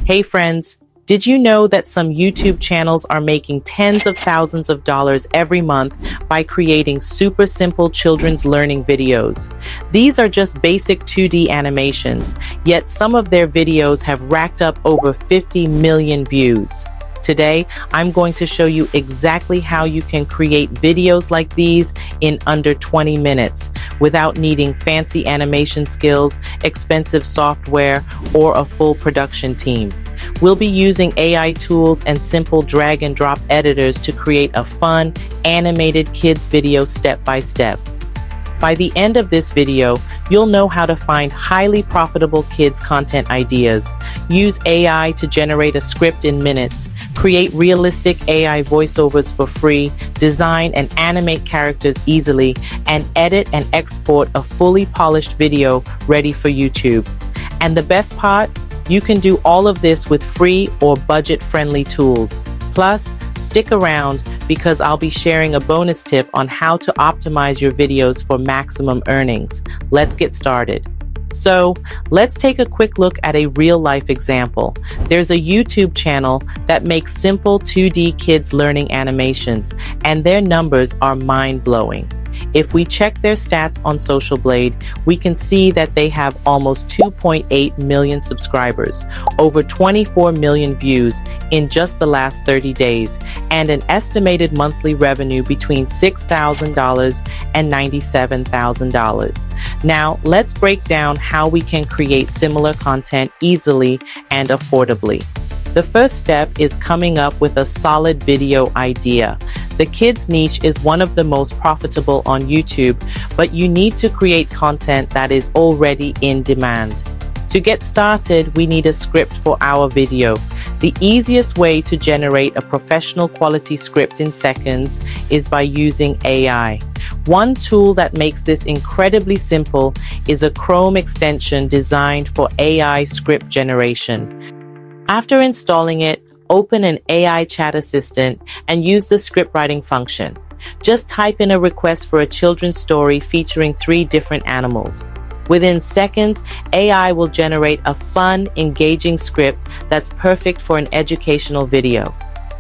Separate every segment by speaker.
Speaker 1: Hey friends, did you know that some YouTube channels are making tens of thousands of dollars every month by creating super simple children's learning videos? These are just basic 2D animations, yet some of their videos have racked up over 50 million views. Today, I'm going to show you exactly how you can create videos like these in under 20 minutes without needing fancy animation skills, expensive software, or a full production team. We'll be using AI tools and simple drag and drop editors to create a fun, animated kids video step by step. By the end of this video, you'll know how to find highly profitable kids content ideas, use AI to generate a script in minutes, create realistic AI voiceovers for free, design and animate characters easily, and edit and export a fully polished video ready for YouTube. And the best part? You can do all of this with free or budget-friendly tools. Plus, stick around because I'll be sharing a bonus tip on how to optimize your videos for maximum earnings. Let's get started. So, let's take a quick look at a real-life example. There's a YouTube channel that makes simple 2D kids learning animations, and their numbers are mind-blowing. If we check their stats on Social Blade, we can see that they have almost 2.8 million subscribers, over 24 million views in just the last 30 days, and an estimated monthly revenue between $6,000 and $97,000. Now, let's break down how we can create similar content easily and affordably. The first step is coming up with a solid video idea. The kids niche is one of the most profitable on YouTube, but you need to create content that is already in demand. To get started, we need a script for our video. The easiest way to generate a professional quality script in seconds is by using AI. One tool that makes this incredibly simple is a Chrome extension designed for AI script generation. After installing it, open an AI chat assistant and use the script writing function. Just type in a request for a children's story featuring 3 different animals. Within seconds, AI will generate a fun, engaging script that's perfect for an educational video.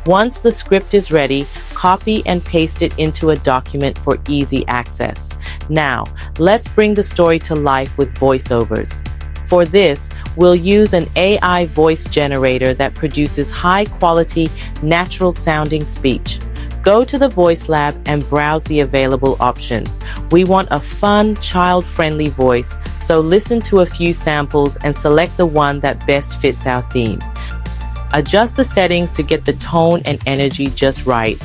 Speaker 1: Once the script is ready, copy and paste it into a document for easy access. Now, let's bring the story to life with voiceovers. For this, we'll use an AI voice generator that produces high-quality, natural-sounding speech. Go to the Voice Lab and browse the available options. We want a fun, child-friendly voice, so listen to a few samples and select the one that best fits our theme. Adjust the settings to get the tone and energy just right.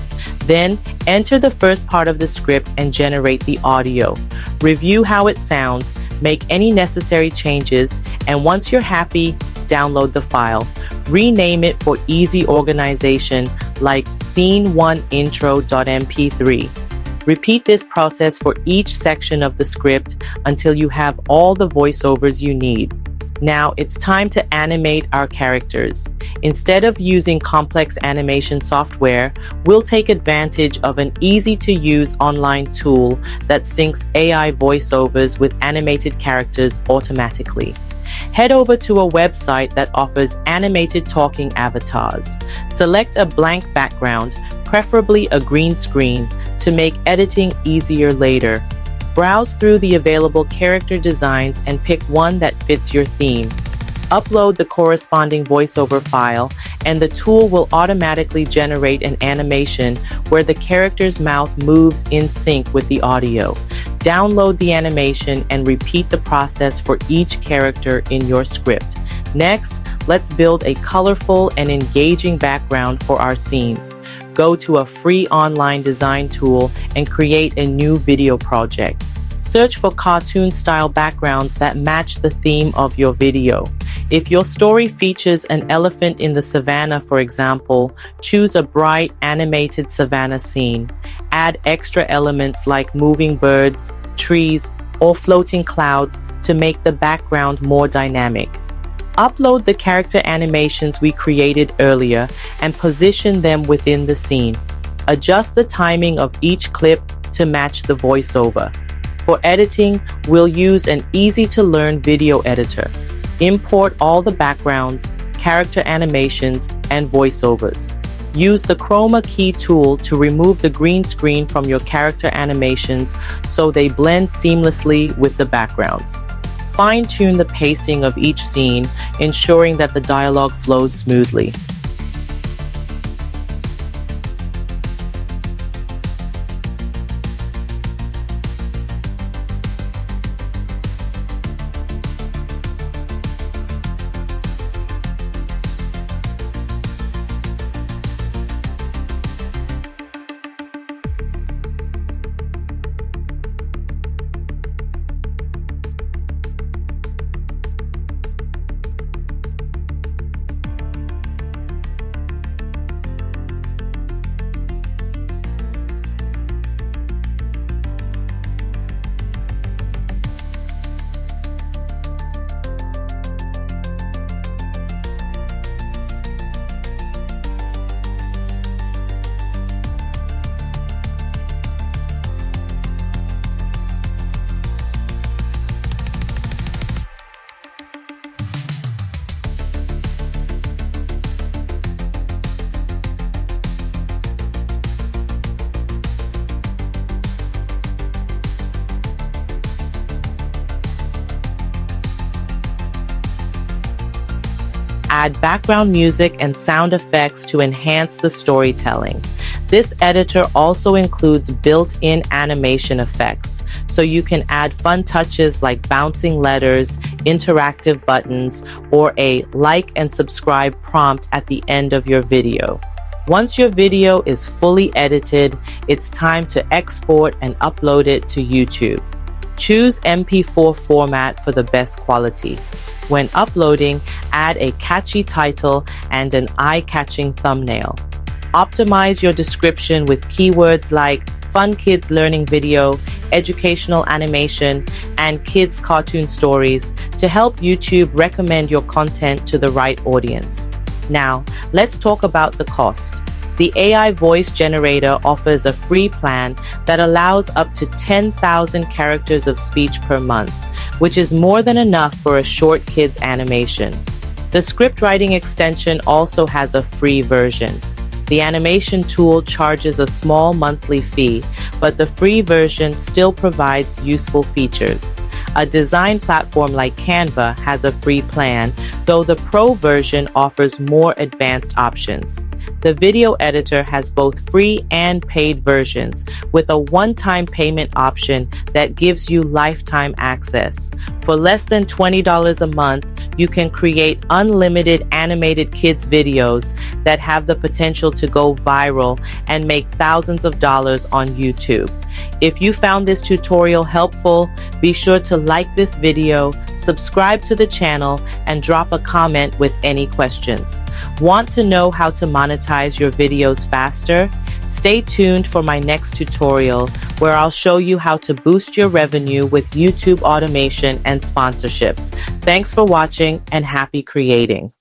Speaker 1: Then, enter the first part of the script and generate the audio. Review how it sounds, make any necessary changes, and once you're happy, download the file. Rename it for easy organization like scene1intro.mp3. Repeat this process for each section of the script until you have all the voiceovers you need. Now it's time to animate our characters. Instead of using complex animation software, we'll take advantage of an easy-to-use online tool that syncs AI voiceovers with animated characters automatically. Head over to a website that offers animated talking avatars. Select a blank background, preferably a green screen, to make editing easier later. Browse through the available character designs and pick one that fits your theme. Upload the corresponding voiceover file, and the tool will automatically generate an animation where the character's mouth moves in sync with the audio. Download the animation and repeat the process for each character in your script. Next, let's build a colorful and engaging background for our scenes. Go to a free online design tool and create a new video project. Search for cartoon-style backgrounds that match the theme of your video. If your story features an elephant in the savannah, for example, choose a bright, animated savannah scene. Add extra elements like moving birds, trees, or floating clouds to make the background more dynamic. Upload the character animations we created earlier and position them within the scene. Adjust the timing of each clip to match the voiceover. For editing, we'll use an easy-to-learn video editor. Import all the backgrounds, character animations, and voiceovers. Use the chroma key tool to remove the green screen from your character animations so they blend seamlessly with the backgrounds. Fine-tune the pacing of each scene, ensuring that the dialogue flows smoothly. Add background music and sound effects to enhance the storytelling. This editor also includes built-in animation effects, so you can add fun touches like bouncing letters, interactive buttons, or a like and subscribe prompt at the end of your video. Once your video is fully edited, it's time to export and upload it to YouTube. Choose MP4 format for the best quality. When uploading, add a catchy title and an eye-catching thumbnail. Optimize your description with keywords like fun kids learning video, educational animation, and kids cartoon stories to help YouTube recommend your content to the right audience. Now, let's talk about the cost. The AI voice generator offers a free plan that allows up to 10,000 characters of speech per month, which is more than enough for a short kids animation. The script writing extension also has a free version. The animation tool charges a small monthly fee, but the free version still provides useful features. A design platform like Canva has a free plan, though the Pro version offers more advanced options. The video editor has both free and paid versions, with a one-time payment option that gives you lifetime access. For less than $20 a month, you can create unlimited animated kids videos that have the potential to go viral and make thousands of dollars on YouTube. If you found this tutorial helpful, be sure to like this video, subscribe to the channel, and drop a comment with any questions. Want to know how to monetize your videos faster? Stay tuned for my next tutorial where I'll show you how to boost your revenue with YouTube automation and sponsorships. Thanks for watching and happy creating.